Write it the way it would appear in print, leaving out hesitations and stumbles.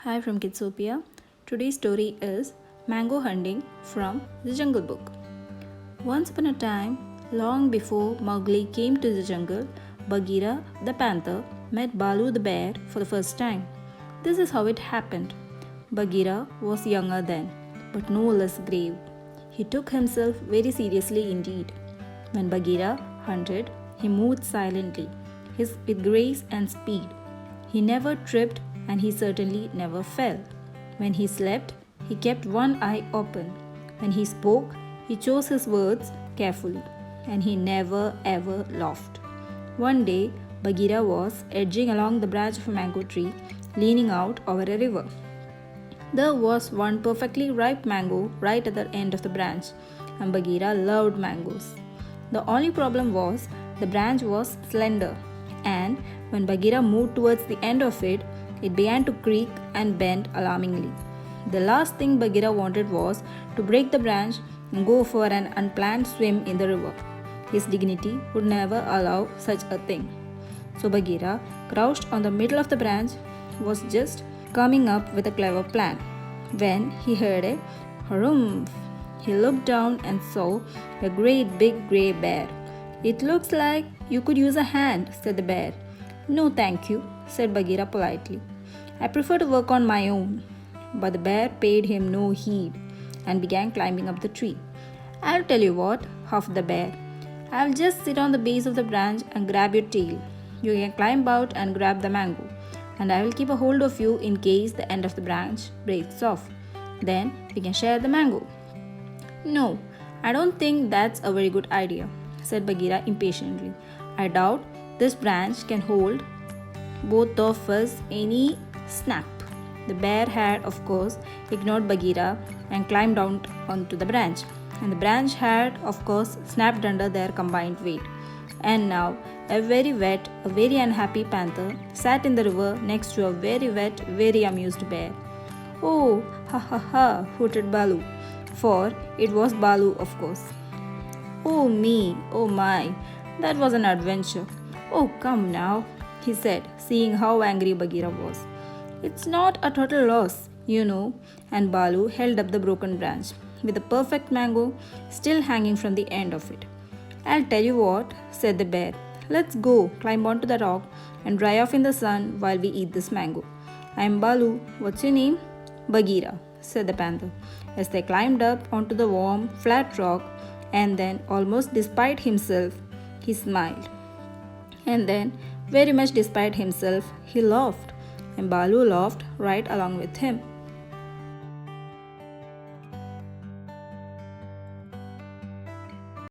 Hi from Kidsopia. Today's story is Mango Hunting from the Jungle Book. Once upon a time, long before Mowgli came to the jungle, Bagheera the panther met Baloo the bear for the first time. This is how it happened. Bagheera was younger then, but no less brave. He took himself very seriously indeed. When Bagheera hunted, he moved silently, with grace and speed. He never tripped and he certainly never fell. When he slept, he kept one eye open. When he spoke, he chose his words carefully, and he never ever laughed. One day, Bagheera was edging along the branch of a mango tree, leaning out over a river. There was one perfectly ripe mango right at the end of the branch, and Bagheera loved mangoes. The only problem was the branch was slender, and when Bagheera moved towards the end of it, it began to creak and bend alarmingly. The last thing Bagheera wanted was to break the branch and go for an unplanned swim in the river. His dignity would never allow such a thing. So Bagheera, crouched on the middle of the branch, was just coming up with a clever plan. When he heard a harumph, he looked down and saw a great big grey bear. "It looks like you could use a hand," said the bear. "No, thank you," said Bagheera politely. "I prefer to work on my own." But the bear paid him no heed and began climbing up the tree. "I'll tell you what," huffed the bear. "I'll just sit on the base of the branch and grab your tail. You can climb out and grab the mango, and I will keep a hold of you in case the end of the branch breaks off. Then we can share the mango." "No, I don't think that's a very good idea," said Bagheera impatiently. "I doubt this branch can hold both of us any snap." The bear had, of course, ignored Bagheera and climbed down onto the branch. And the branch had, of course, snapped under their combined weight. And now, a very wet, a very unhappy panther sat in the river next to a very wet, very amused bear. "Oh, ha ha ha," hooted Baloo, for it was Baloo, of course. "Oh me, oh my, that was an adventure. Oh, come now," he said, seeing how angry Bagheera was. "It's not a total loss, you know." And Baloo held up the broken branch, with the perfect mango still hanging from the end of it. "I'll tell you what," said the bear. "Let's go climb onto the rock and dry off in the sun while we eat this mango. I'm Baloo. What's your name?" "Bagheera," said the panther, as they climbed up onto the warm, flat rock, and then, almost despite himself, he smiled. And then, very much despite himself, he laughed, and Baloo laughed right along with him.